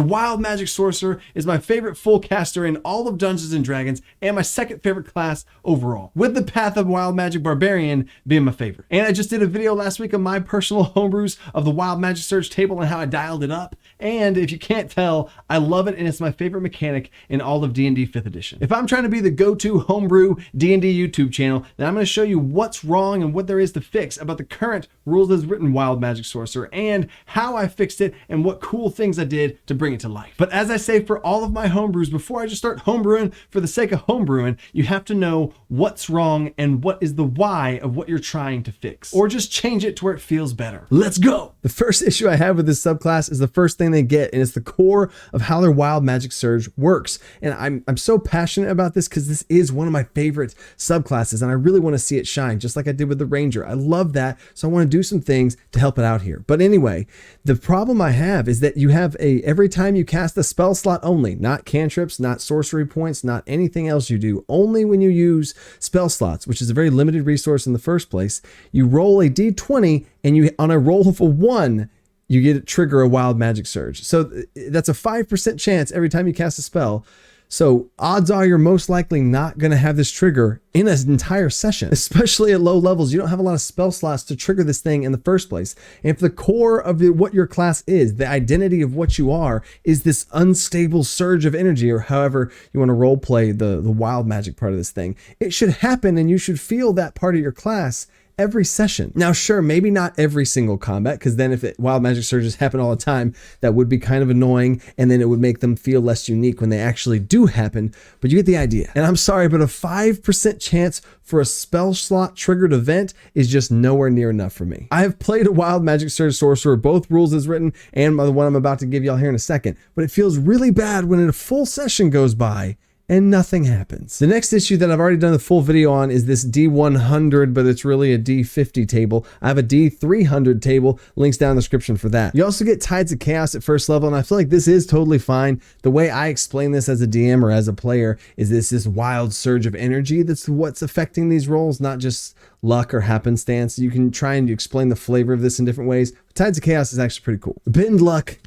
The Wild Magic Sorcerer is my favorite full caster in all of Dungeons & Dragons and my second favorite class overall, with the Path of Wild Magic Barbarian being my favorite. And I just did a video last week of my personal homebrews of the Wild Magic Surge table and how I dialed it up. And if you can't tell, I love it and it's my favorite mechanic in all of D&D 5th edition. If I'm trying to be the go-to homebrew D&D YouTube channel, then I'm going to show you what's wrong and what there is to fix about the current rules as written Wild Magic Sorcerer and how I fixed it and what cool things I did to bring it to life. But as I say for all of my homebrews, before I just start homebrewing for the sake of homebrewing, you have to know what's wrong and what is the why of what you're trying to fix, or just change it to where it feels better. Let's go. The first issue I have with this subclass is the first thing they get, and it's the core of how their Wild Magic Surge works. And I'm so passionate about this because this is one of my favorite subclasses and I really want to see it shine, just like I did with the Ranger. I love that, so I want to do some things to help it out here. But anyway, the problem I have is that you have every time you cast a spell slot only, not cantrips, not sorcery points, not anything else you do, only when you use spell slots, which is a very limited resource in the first place, you roll a d20 and you, on a roll of a 1, you get to trigger a Wild Magic Surge. So that's a 5% chance every time you cast a spell. So odds are you're most likely not going to have this trigger in an entire session, especially at low levels. You don't have a lot of spell slots to trigger this thing in the first place. And if the core of what your class is, the identity of what you are, is this unstable surge of energy, or however you want to role play the wild magic part of this thing, it should happen and you should feel that part of your class every session. Now, sure, maybe not every single combat, because then if Wild Magic Surges happen all the time, that would be kind of annoying, and then it would make them feel less unique when they actually do happen, but you get the idea. And I'm sorry, but a 5% chance for a spell slot triggered event is just nowhere near enough for me. I have played a Wild Magic Surge Sorcerer, both rules as written, and the one I'm about to give y'all here in a second, but it feels really bad when a full session goes by and nothing happens. The next issue that I've already done the full video on is this D100, but it's really a D50 table. I have a D300 table, links down in the description for that. You also get Tides of Chaos at first level, and I feel like this is totally fine. The way I explain this as a DM or as a player is this wild surge of energy that's what's affecting these rolls, not just luck or happenstance. You can try and explain the flavor of this in different ways. Tides of Chaos is actually pretty cool. Bend luck,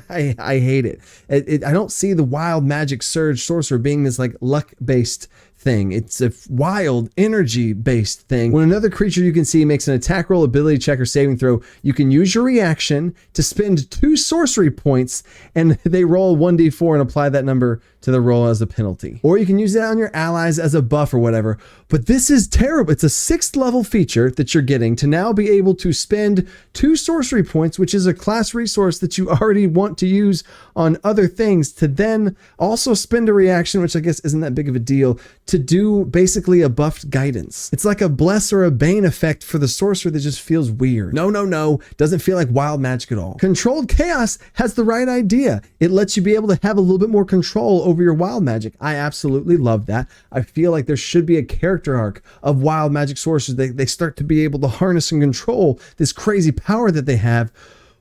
I hate it. I don't see the Wild Magic Surge Sorcerer being this like luck-based thing. It's a wild energy based thing. When another creature you can see makes an attack roll, ability check, or saving throw, you can use your reaction to spend 2 sorcery points and they roll 1d4 and apply that number to the roll as a penalty. Or you can use it on your allies as a buff or whatever. But this is terrible. It's a 6th level feature that you're getting to now be able to spend 2 sorcery points, which is a class resource that you already want to use on other things, to then also spend a reaction, which I guess isn't that big of a deal, to do basically a buffed guidance. It's like a bless or a bane effect for the sorcerer that just feels weird. No, doesn't feel like wild magic at all. Controlled Chaos has the right idea. It lets you be able to have a little bit more control over your wild magic. I absolutely love that. I feel like there should be a character arc of wild magic sorcerers. They start to be able to harness and control this crazy power that they have.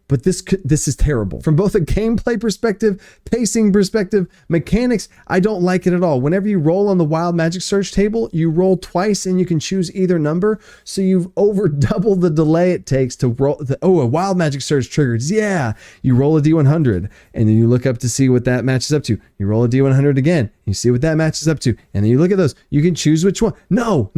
But this is terrible. From both a gameplay perspective, pacing perspective, mechanics, I don't like it at all. Whenever you roll on the Wild Magic Surge table, you roll twice and you can choose either number. So you've over doubled the delay it takes to roll. A Wild Magic Surge triggers. Yeah, you roll a D100 and then you look up to see what that matches up to. You roll a D100 again. You see what that matches up to. And then you look at those. You can choose which one. No.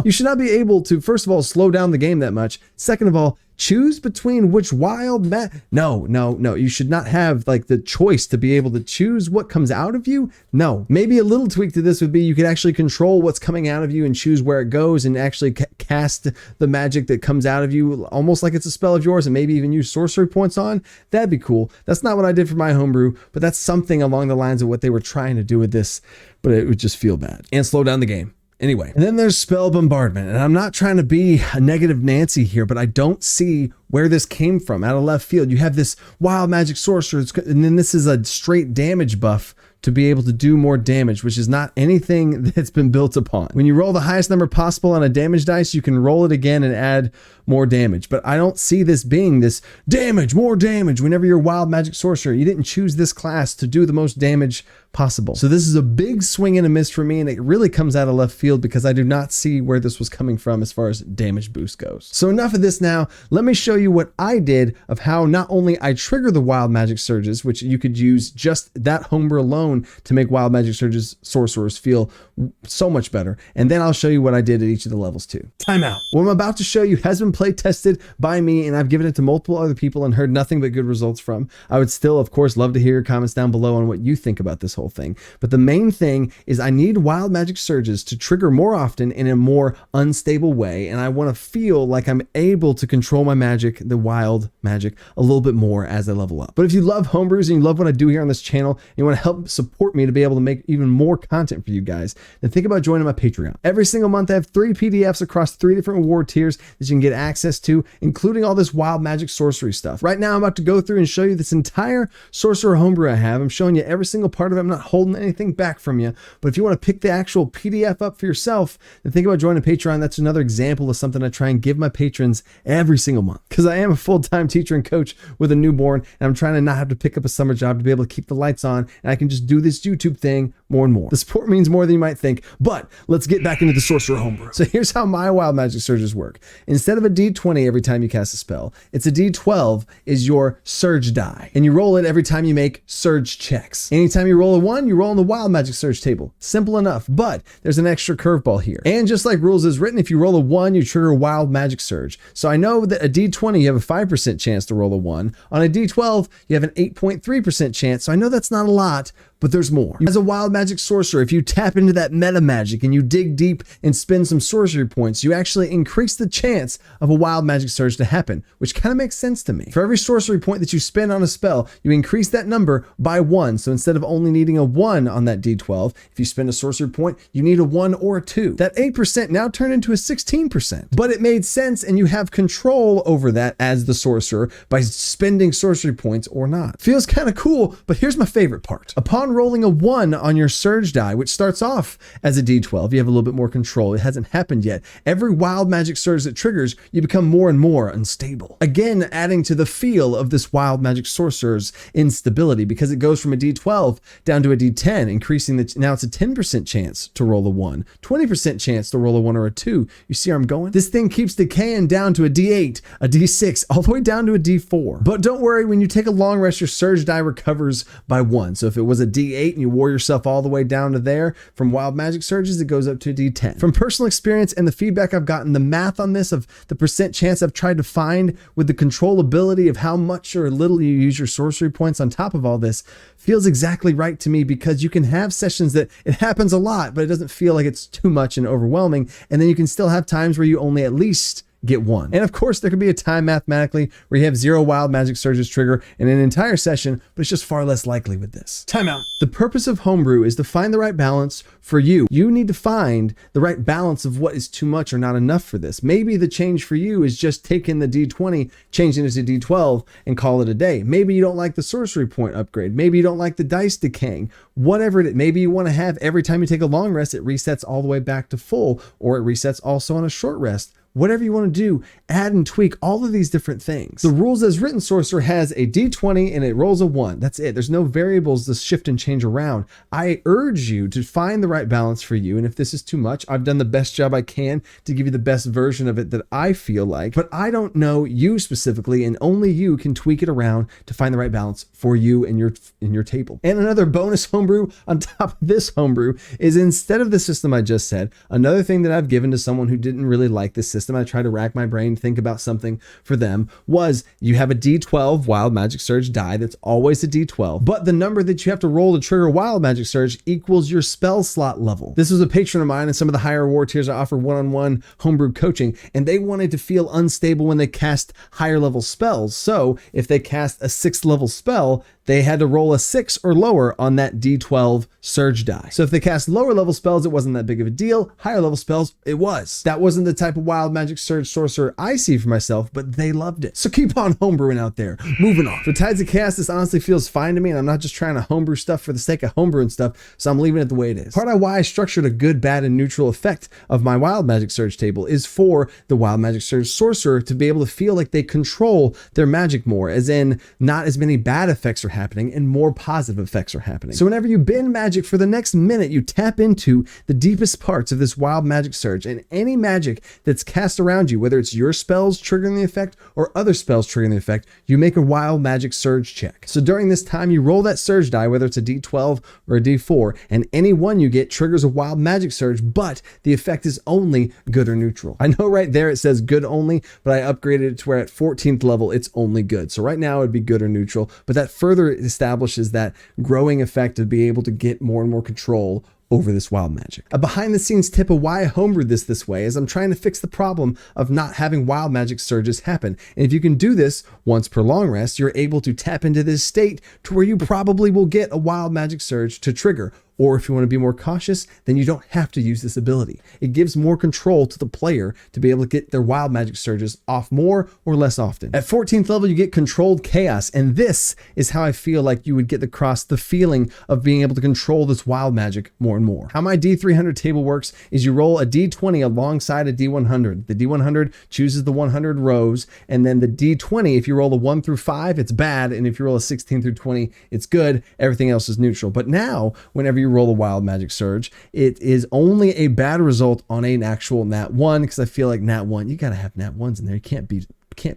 You should not be able to, first of all, slow down the game that much. Second of all, choose between which no, you should not have like the choice to be able to choose what comes out of you. No, maybe a little tweak to this would be you could actually control what's coming out of you and choose where it goes and actually cast the magic that comes out of you almost like it's a spell of yours, and maybe even use sorcery points on. That'd be cool. That's not what I did for my homebrew, but that's something along the lines of what they were trying to do with this, but it would just feel bad and slow down the game. Anyway, and then there's spell bombardment, and I'm not trying to be a negative Nancy here, but I don't see where this came from out of left field. You have this wild magic sorcerer, and then this is a straight damage buff to be able to do more damage, which is not anything that's been built upon. When you roll the highest number possible on a damage dice, you can roll it again and add more damage. But I don't see this being this damage, more damage. Whenever you're Wild Magic Sorcerer, you didn't choose this class to do the most damage possible. So this is a big swing and a miss for me, and it really comes out of left field because I do not see where this was coming from as far as damage boost goes. So enough of this now. Let me show you what I did of how not only I trigger the Wild Magic Surges, which you could use just that homebrew alone to make Wild Magic Surges sorcerers feel so much better, and then I'll show you what I did at each of the levels too. Timeout. What I'm about to show you has been play tested by me, and I've given it to multiple other people and heard nothing but good results from. I would still, of course, love to hear your comments down below on what you think about this whole thing. But the main thing is I need Wild Magic Surges to trigger more often in a more unstable way, and I want to feel like I'm able to control my magic, the wild magic, a little bit more as I level up. But if you love homebrews and you love what I do here on this channel, and you want to help support me to be able to make even more content for you guys, then think about joining my Patreon. Every single month I have 3 PDFs across 3 different reward tiers that you can get access to, including all this Wild Magic Sorcery stuff. Right now I'm about to go through and show you this entire Sorcerer Homebrew I have. I'm showing you every single part of it. I'm not holding anything back from you. But if you want to pick the actual PDF up for yourself, then think about joining Patreon. That's another example of something I try and give my patrons every single month, because I am a full-time teacher and coach with a newborn, and I'm trying to not have to pick up a summer job to be able to keep the lights on, and I can just do this YouTube thing more and more. The support means more than you might think, but let's get back into the Sorcerer Homebrew. So here's how my Wild Magic Surges work. Instead of a D20 every time you cast a spell, it's a D12 is your surge die, and you roll it every time you make surge checks. Anytime you roll a 1, you roll on the Wild Magic Surge table. Simple enough, but there's an extra curveball here. And just like rules is written, if you roll a 1, you trigger Wild Magic Surge. So I know that a D20, you have a 5% chance to roll a 1. On a D12, you have an 8.3% chance. So I know that's not a lot, but there's more. As a Wild Magic Sorcerer, if you tap into that meta magic and you dig deep and spend some sorcery points, you actually increase the chance of a Wild Magic Surge to happen, which kind of makes sense to me. For every sorcery point that you spend on a spell, you increase that number by 1. So instead of only needing a 1 on that D12, if you spend a sorcery point, you need a 1 or a 2. That 8% now turned into a 16%. But it made sense, and you have control over that as the sorcerer by spending sorcery points or not. Feels kind of cool, but here's my favorite part. Upon rolling a 1 on your surge die, which starts off as a D12, you have a little bit more control. It hasn't happened yet. Every Wild Magic Surge that triggers, you become more and more unstable. Again, adding to the feel of this Wild Magic Sorcerer's instability, because it goes from a D12 down to a D10, increasing the, now it's a 10% chance to roll a 1, 20% chance to roll a 1 or a 2. You see where I'm going? This thing keeps decaying down to a D8, a D6, all the way down to a D4. But don't worry, when you take a long rest, your surge die recovers by 1. So if it was a D8 and you wore yourself all the way down to there, from Wild Magic Surges, it goes up to a D10. From personal experience and the feedback I've gotten, the math on this of the percent chance I've tried to find with the controllability of how much or little you use your sorcery points on top of all this feels exactly right to me, because you can have sessions that it happens a lot, but it doesn't feel like it's too much and overwhelming. And then you can still have times where you only at least get 1. And of course, there could be a time mathematically where you have 0 Wild Magic Surges trigger in an entire session, but it's just far less likely with this. Timeout. The purpose of homebrew is to find the right balance for you. You need to find the right balance of what is too much or not enough for this. Maybe the change for you is just taking the D20, changing it to D12, and call it a day. Maybe you don't like the sorcery point upgrade. Maybe you don't like the dice decaying. Whatever it is, maybe you want to have every time you take a long rest, it resets all the way back to full, or it resets also on a short rest. Whatever you want to do, add and tweak all of these different things. The rules as written sorcerer has a D20 and it rolls a 1. That's it. There's no variables to shift and change around. I urge you to find the right balance for you. And if this is too much, I've done the best job I can to give you the best version of it that I feel like, but I don't know you specifically, and only you can tweak it around to find the right balance for you and your table. And another bonus homebrew on top of this homebrew is, instead of the system I just said, another thing that I've given to someone who didn't really like this system, I try to rack my brain, think about something for them, was you have a D12 Wild Magic Surge die that's always a D12, but the number that you have to roll to trigger Wild Magic Surge equals your spell slot level. This was a patron of mine, and some of the higher reward tiers I offer one-on-one homebrew coaching, and they wanted to feel unstable when they cast higher level spells. So if they cast a 6th level spell, they had to roll a 6 or lower on that D12 surge die. So if they cast lower level spells, it wasn't that big of a deal. Higher level spells, it was. That wasn't the type of Wild Wild Magic Surge Sorcerer I see for myself, but they loved it. So keep on homebrewing out there. Moving on. For Tides of Chaos, this honestly feels fine to me, and I'm not just trying to homebrew stuff for the sake of homebrewing stuff, so I'm leaving it the way it is. Part of why I structured a good, bad, and neutral effect of my Wild Magic Surge table is for the Wild Magic Surge Sorcerer to be able to feel like they control their magic more, as in not as many bad effects are happening and more positive effects are happening. So whenever you bend magic for the next minute, you tap into the deepest parts of this Wild Magic Surge, and any magic that's cast around you, whether it's your spells triggering the effect or other spells triggering the effect, you make a Wild Magic Surge check. So during this time, you roll that surge die, whether it's a D12 or a D4, and any one you get triggers a Wild Magic Surge, but the effect is only good or neutral. I know right there it says good only, but I upgraded it to where at 14th level, it's only good. So right now it'd be good or neutral, but that further establishes that growing effect to be able to get more and more control over this wild magic. A behind the scenes tip of why I homebrewed this way is I'm trying to fix the problem of not having wild magic surges happen. And if you can do this once per long rest, you're able to tap into this state to where you probably will get a wild magic surge to trigger. Or if you want to be more cautious, then you don't have to use this ability. It gives more control to the player to be able to get their wild magic surges off more or less often. At 14th level, you get controlled chaos. And this is how I feel like you would get across the feeling of being able to control this wild magic more and more. How my D300 table works is you roll a D20 alongside a D100. The D100 chooses the 100 rows, and then the D20, if you roll a 1 through 5, it's bad. And if you roll a 16 through 20, it's good. Everything else is neutral. But now, whenever you roll a wild magic surge, it is only a bad result on an actual nat 1, because I feel like nat 1, you gotta have nat 1s in there. You can't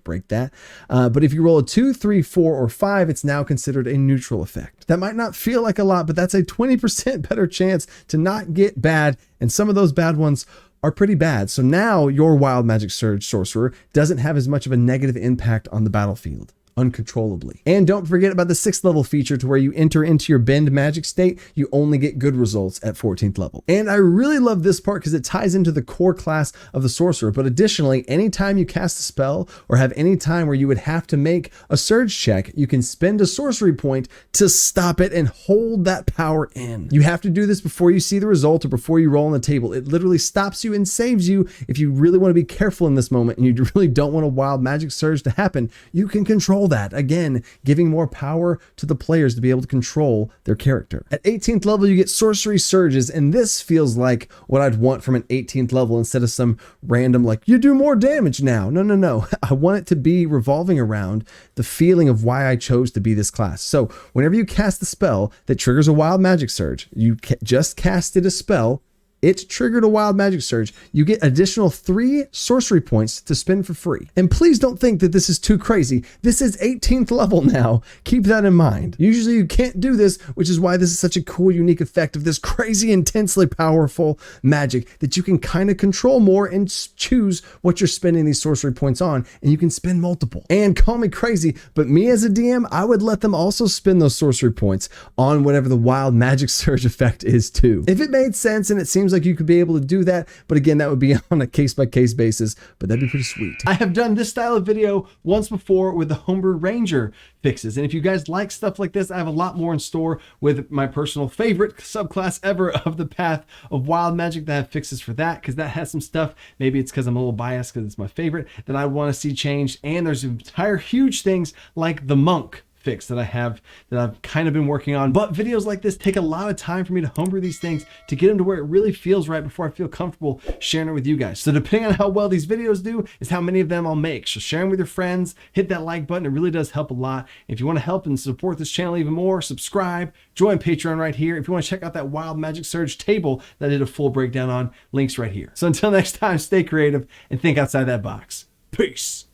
break that. But if you roll a 2, 3, 4, or 5, it's now considered a neutral effect. That might not feel like a lot, but that's a 20% better chance to not get bad, and some of those bad ones are pretty bad. So now your Wild Magic Surge Sorcerer doesn't have as much of a negative impact on the battlefield uncontrollably. And don't forget about the 6th level feature to where you enter into your bend magic state, you only get good results at 14th level. And I really love this part because it ties into the core class of the sorcerer. But additionally, anytime you cast a spell or have any time where you would have to make a surge check, you can spend a sorcery point to stop it and hold that power in. You have to do this before you see the result or before you roll on the table. It literally stops you and saves you. If you really want to be careful in this moment and you really don't want a wild magic surge to happen, you can control that. Again, giving more power to the players to be able to control their character. At 18th level, you get sorcery surges, and this feels like what I'd want from an 18th level instead of some random, like, you do more damage now. No. I want it to be revolving around the feeling of why I chose to be this class. So whenever you cast the spell that triggers a wild magic surge, you just casted a spell, it triggered a wild magic surge, you get additional 3 sorcery points to spend for free. And please don't think that this is too crazy. This is 18th level now. Keep that in mind. Usually you can't do this, which is why this is such a cool, unique effect of this crazy, intensely powerful magic that you can kind of control more and choose what you're spending these sorcery points on, and you can spend multiple. And call me crazy, but me as a DM, I would let them also spend those sorcery points on whatever the wild magic surge effect is too. If it made sense, and it seems like you could be able to do that, but again, that would be on a case-by-case basis, but that'd be pretty sweet. I have done this style of video once before with the Homebrew Ranger fixes, and if you guys like stuff like this, I have a lot more in store with my personal favorite subclass ever of the Path of Wild Magic that have fixes for that, because that has some stuff, maybe it's because I'm a little biased because it's my favorite, that I want to see changed. And there's entire huge things like the Monk fix that I've kind of been working on. But videos like this take a lot of time for me to homebrew these things to get them to where it really feels right before I feel comfortable sharing it with you guys. So depending on how well these videos do is how many of them I'll make. So share them with your friends, hit that like button. It really does help a lot. If you want to help and support this channel even more, subscribe, join Patreon right here. If you want to check out that Wild Magic Surge table that I did a full breakdown on, links right here. So until next time, stay creative and think outside that box. Peace.